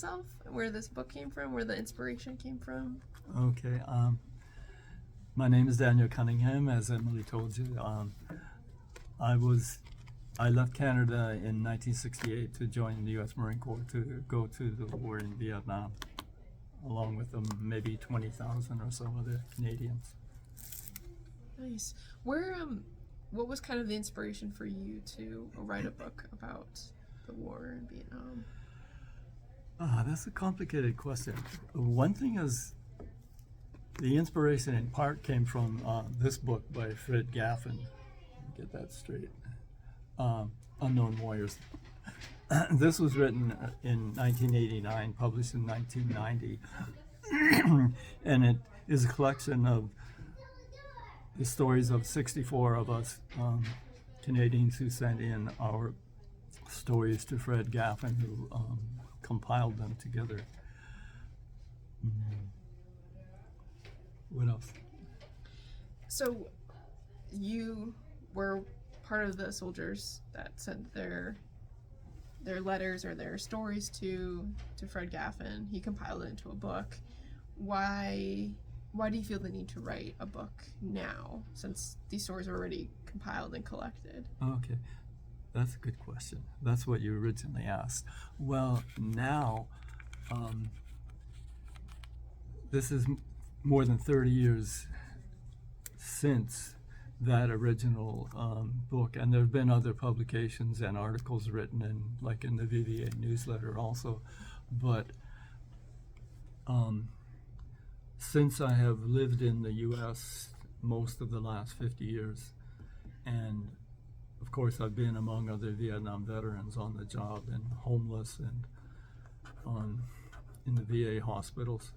yourself where this book came from, where the inspiration came from? Okay. My name is Daniel Cunningham, as Emily told you. I left Canada in 1968 to join the U.S. Marine Corps to go to the war in Vietnam, along with maybe 20,000 or so other Canadians. Nice. What was kind of the inspiration for you to write a book about the war in Vietnam? That's a complicated question. One thing is, the inspiration in part came from this book by Fred Gaffin. Get that straight. Unknown Warriors. This was written in 1989, published in 1990, and it is a collection of the stories of 64 of us Canadians who sent in our stories to Fred Gaffin, who compiled them together. What else? So you were part of the soldiers that sent their letters or their stories to Fred Gaffin. He compiled it into a book. Why do you feel the need to write a book now, since these stories are already compiled and collected? Okay, that's a good question. That's what you originally asked. Well, now, this is more than 30 years since that original book, and there have been other publications and articles written in the VVA newsletter also, but since I have lived in the U.S. most of the last 50 years, and of course I've been among other Vietnam veterans on the job and homeless and in the VA hospitals,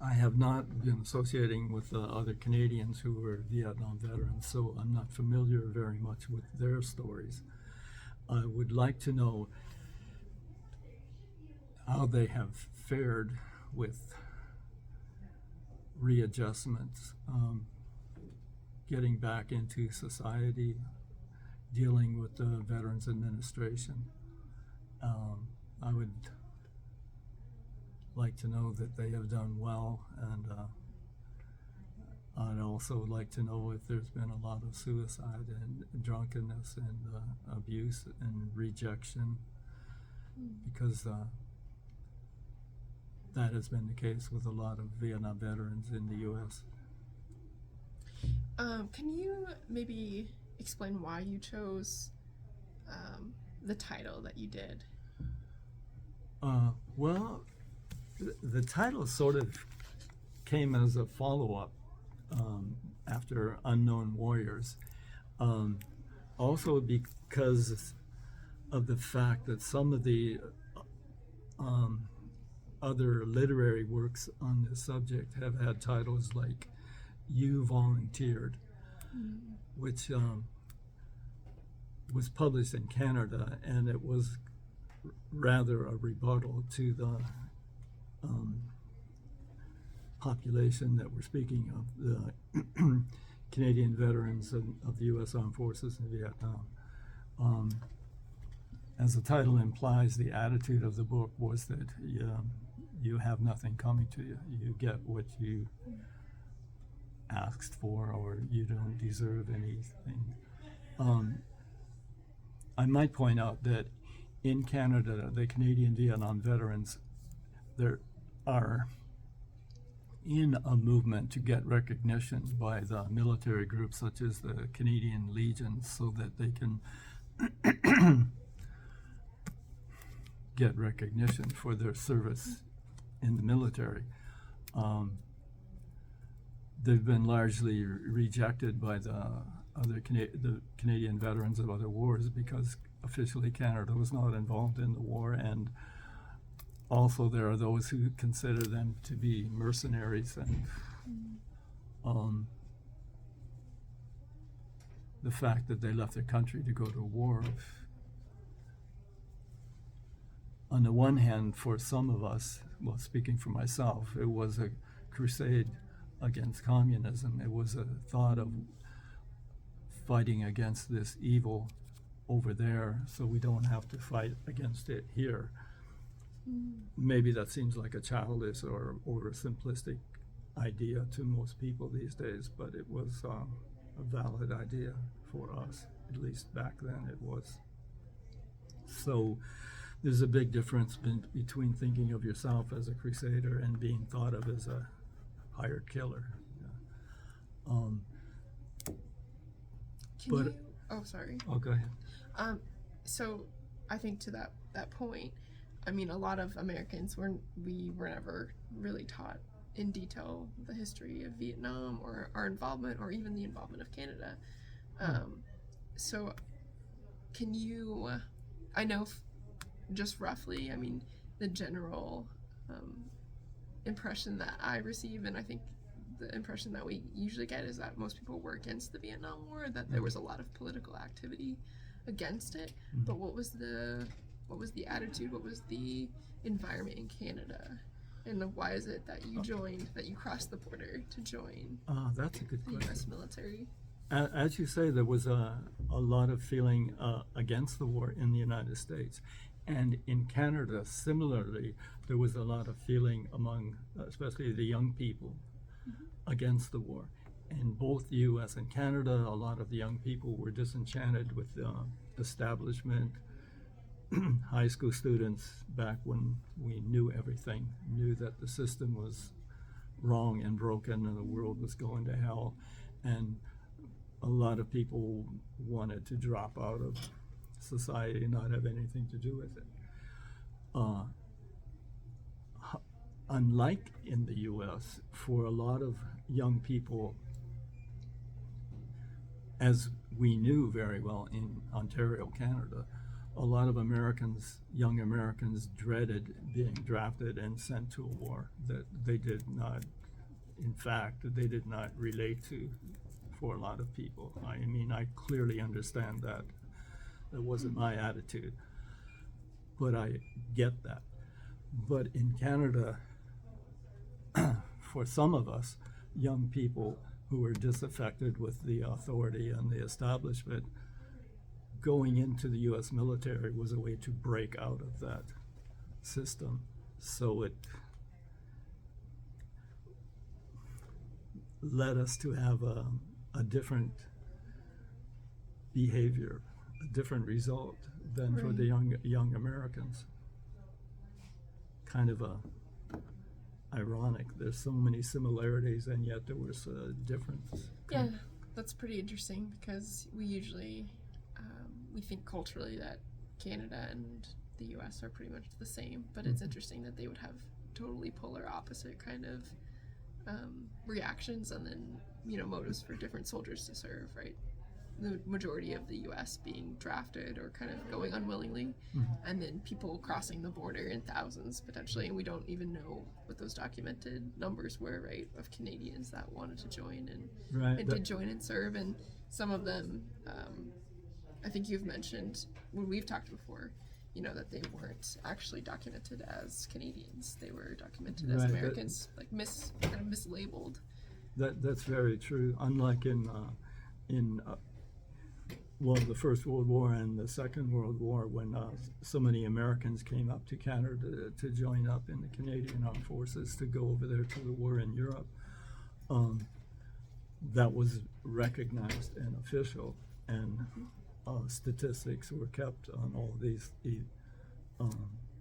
I have not been associating with other Canadians who were Vietnam veterans, so I'm not familiar very much with their stories. I would like to know how they have fared with readjustments, getting back into society, dealing with the Veterans Administration. I would like to know that they have done well, and I'd also like to know if there's been a lot of suicide and drunkenness and abuse and rejection, because that has been the case with a lot of Vietnam veterans in the U.S. Can you maybe explain why you chose the title that you did? Well, the title sort of came as a follow-up after Unknown Warriors. Also because of the fact that some of the other literary works on this subject have had titles like You Volunteered, which was published in Canada, and it was rather a rebuttal to the population that we're speaking of, the Canadian veterans of the U.S. Armed Forces in Vietnam. As the title implies, the attitude of the book was that you have nothing coming to you. You get what you asked for, or you don't deserve anything. I might point out that in Canada, the Canadian Vietnam veterans, there are in a movement to get recognition by the military groups such as the Canadian Legion, so that they can get recognition for their service in the military. They've been largely rejected by the Canadian veterans of other wars, because officially Canada was not involved in the war, and also there are those who consider them to be mercenaries, and the fact that they left their country to go to war, on the one hand, for some of us, well, speaking for myself, it was a crusade against communism. It was a thought of fighting against this evil over there so we don't have to fight against it here. Maybe that seems like a childish or simplistic idea to most people these days, but it was a valid idea for us, at least back then it was. So there's a big difference between thinking of yourself as a crusader and being thought of as a hired killer. Can you? Oh, sorry. Oh, go ahead. So I think to that point, I mean, a lot of Americans were never really taught in detail the history of Vietnam or our involvement or even the involvement of Canada. So can you, I know just roughly, I mean, the general impression that I receive, and I think the impression that we usually get is that most people were against the Vietnam War, that there was a lot of political activity against it. But what was the attitude? What was the environment in Canada? And why is it that you joined, that you crossed the border to join That's a good the question. U.S. military? As you say, there was a lot of feeling against the war in the United States. And in Canada, similarly, there was a lot of feeling among, especially the young people, against the war. In both the U.S. and Canada, a lot of the young people were disenchanted with the establishment. High school students, back when we knew everything, knew that the system was wrong and broken and the world was going to hell. And a lot of people wanted to drop out of society and not have anything to do with it. Unlike in the U.S., for a lot of young people, as we knew very well in Ontario, Canada, a lot of Americans, young Americans, dreaded being drafted and sent to a war that they did not, in fact, they did not relate to for a lot of people. I mean, I clearly understand that. That wasn't my attitude, but I get that. But in Canada, for some of us, young people who were disaffected with the authority and the establishment, going into the U.S. military was a way to break out of that system. So it led us to have a different behavior, a different result than for the young Americans. Kind of ironic. There's so many similarities, and yet there was a difference. Yeah, that's pretty interesting because we usually we think culturally that Canada and the U.S. are pretty much the same, but it's interesting that they would have totally polar opposite kind of reactions and then motives for different soldiers to serve, right? The majority of the U.S. being drafted or kind of going unwillingly, and then people crossing the border in thousands potentially, and we don't even know what those documented numbers were, right, of Canadians that wanted to join and did join and serve, and some of them, I think you've mentioned when we've talked before, that they weren't actually documented as Canadians; they were documented as Americans, like kind of mislabeled. That's very true. Unlike in the First World War and the Second World War, when so many Americans came up to Canada to join up in the Canadian Armed Forces to go over there to the war in Europe, that was recognized and official, and statistics were kept on all these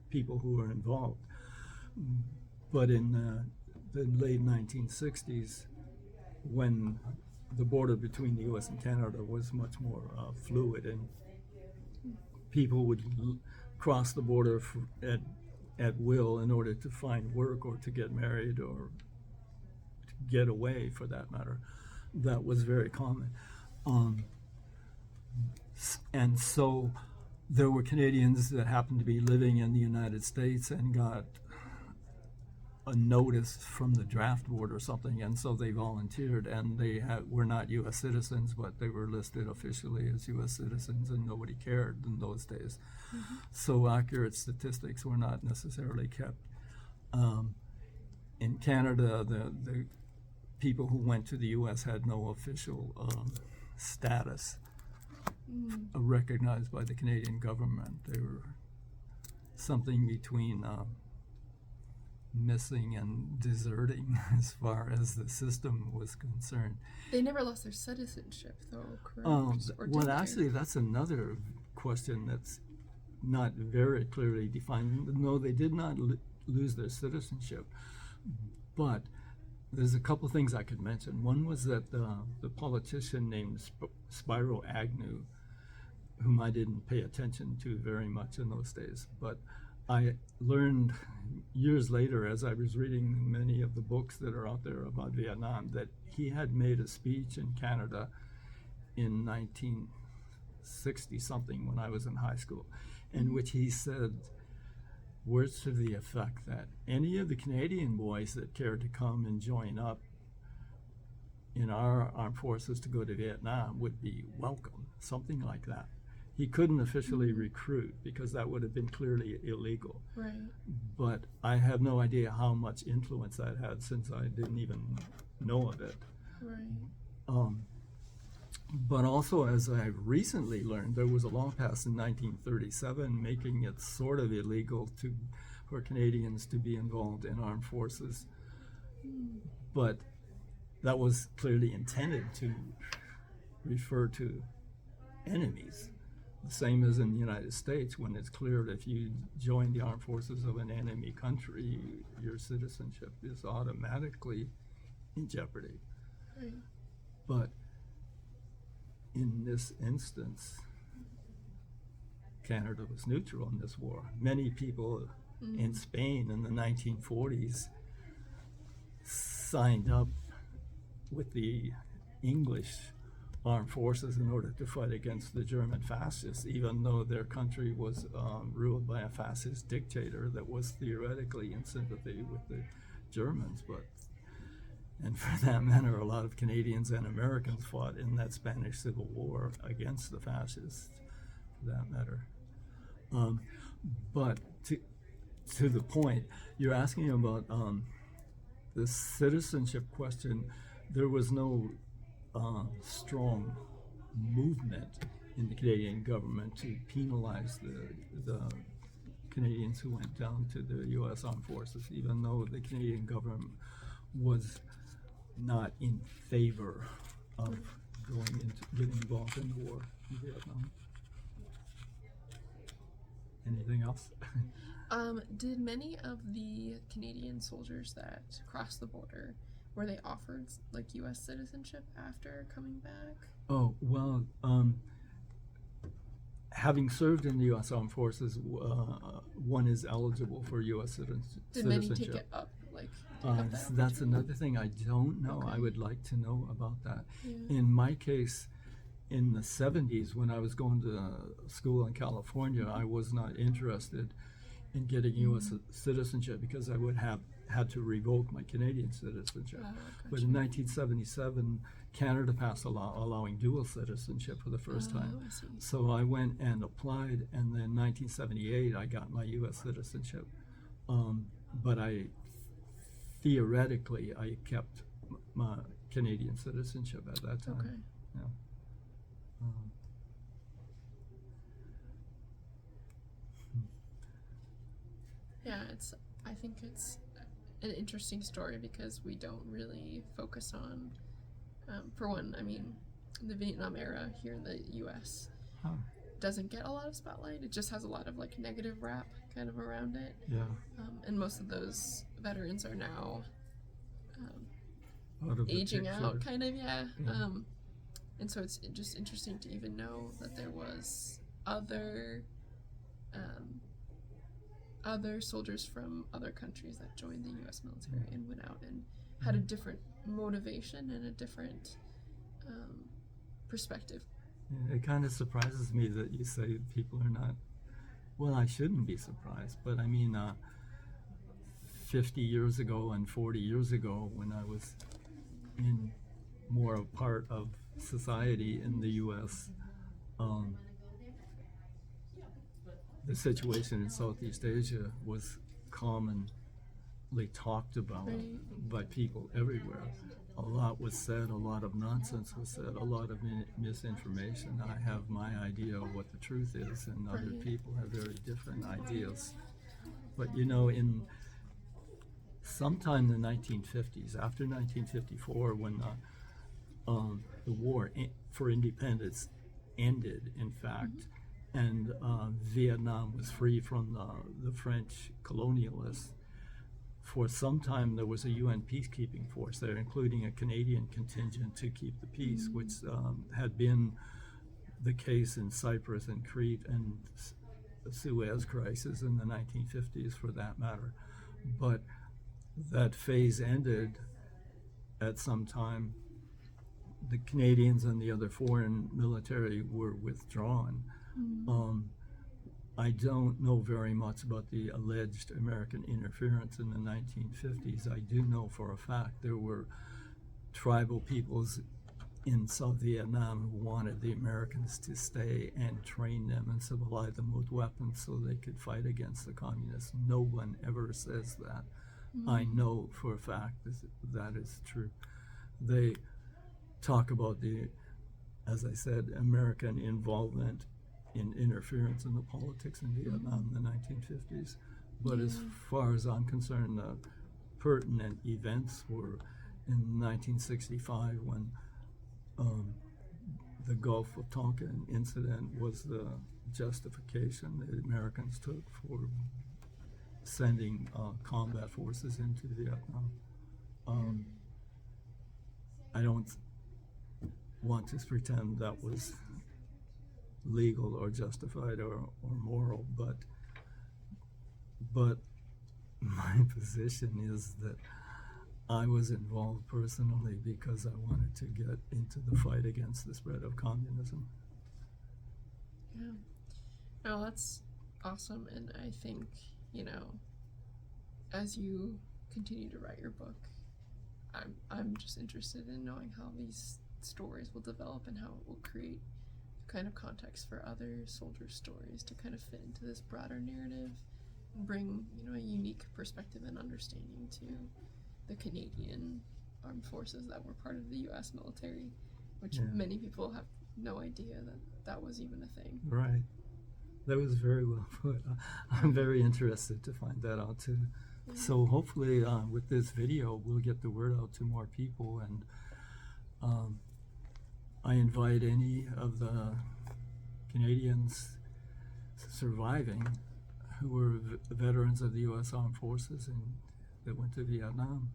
people who were involved. But in the late 1960s, when the border between the U.S. and Canada was much more fluid, and people would cross the border at will in order to find work or to get married or to get away, for that matter. That was very common. And so there were Canadians that happened to be living in the United States and got a notice from the draft board or something, and so they volunteered, and they were not U.S. citizens, but they were listed officially as U.S. citizens, and nobody cared in those days. So accurate statistics were not necessarily kept. In Canada, the people who went to the U.S. had no official status, recognized by the Canadian government. They were something between missing and deserting as far as the system was concerned. They never lost their citizenship, though, correct? Or Well, did they? actually, that's another question that's not very clearly defined. No, they did not lose their citizenship, but there's a couple things I could mention. One was that the politician named Spiro Agnew, whom I didn't pay attention to very much in those days, but I learned years later, as I was reading many of the books that are out there about Vietnam, that he had made a speech in Canada in 1960 something when I was in high school, in which he said words to the effect that any of the Canadian boys that cared to come and join up in our armed forces to go to Vietnam would be welcome, something like that. He couldn't officially recruit because that would have been clearly illegal. Right. But I have no idea how much influence that had, since I didn't even know of it. Right. But also, as I recently learned, there was a law passed in 1937 making it sort of illegal for Canadians to be involved in armed forces. But that was clearly intended to refer to enemies. The same as in the United States, when it's clear that if you join the armed forces of an enemy country, your citizenship is automatically in jeopardy. Right. But in this instance, Canada was neutral in this war. Many people in Spain in the 1940s signed up with the English armed forces in order to fight against the German fascists, even though their country was ruled by a fascist dictator that was theoretically in sympathy with the Germans. And for that matter, a lot of Canadians and Americans fought in that Spanish Civil War against the fascists, for that matter. But to the point, you're asking about the citizenship question. There was no strong movement in the Canadian government to penalize the Canadians who went down to the U.S. Armed Forces, even though the Canadian government was not in favor of getting involved in the war in Vietnam. Anything else? Did many of the Canadian soldiers that crossed the border, were they offered like U.S. citizenship after coming back? Oh, well, having served in the U.S. Armed Forces, one is eligible for U.S. citizenship. Did many take it up? Like, that's another thing I don't know. Okay. I would like to know about that. Yeah. In my case, in the 70s, when I was going to school in California, I was not interested in getting U.S. citizenship because I would have had to revoke my Canadian citizenship. But in 1977, Canada passed a law allowing dual citizenship for the first time. I see. So I went and applied, and then 1978, I got my U.S. citizenship. But theoretically, I kept my Canadian citizenship at that time. Okay. Yeah. Yeah, I think it's an interesting story because we don't really focus on, for one, I mean, the Vietnam era here in the U.S. Huh. doesn't get a lot of spotlight. It just has a lot of like negative rap kind of around it. Yeah. And most of those veterans are now Out of the aging picture. out, kind of, yeah. Yeah. And so it's just interesting to even know that there was other soldiers from other countries that joined the U.S. military and went out and had a different motivation and a different perspective. Yeah, it kind of surprises me that you say people are not. Well, I shouldn't be surprised, but I mean, 50 years ago and 40 years ago, when I was in more a part of society in the U.S., the situation in Southeast Asia was commonly talked about Right. by people everywhere. a lot was said, a lot of nonsense was said, a lot of misinformation. I have my idea of what the truth is, and other Right. people have very different ideas. But you know, in sometime in the 1950s, after 1954, when the war for independence ended, in fact, and Vietnam was free from the French colonialists, for some time there was a UN peacekeeping force there, including a Canadian contingent to keep the peace, which had been the case in Cyprus and Crete and the Suez Crisis in the 1950s, for that matter. But that phase ended at some time. The Canadians and the other foreign military were withdrawn. I don't know very much about the alleged American interference in the 1950s. I do know for a fact there were tribal peoples in South Vietnam who wanted the Americans to stay and train them and supply them with weapons so they could fight against the communists. No one ever says that. I know for a fact that is true. They talk about the, as I said, American involvement in interference in the politics in Vietnam in the 1950s. But as far as I'm concerned, the pertinent events were in 1965 when the Gulf of Tonkin incident was the justification the Americans took for sending combat forces into Vietnam. I don't want to pretend that was legal or justified or moral, but my position is that I was involved personally because I wanted to get into the fight against the spread of communism. Yeah. No, that's awesome. And I think, you know, as you continue to write your book, I'm just interested in knowing how these stories will develop and how it will create kind of context for other soldiers' stories to kind of fit into this broader narrative and bring, you know, a unique perspective and understanding to the Canadian armed forces that were part of the U.S. military, which many people have no idea that that was even a thing. Right. That was very well put. I'm very interested to find that out too. So hopefully with this video we'll get the word out to more people, and I invite any of the Canadians surviving who were veterans of the U.S. Armed Forces and that went to Vietnam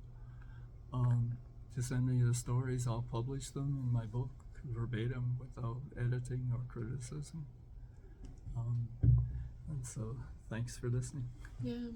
to send me the stories. I'll publish them in my book verbatim without editing or criticism. And so thanks for listening. Yeah.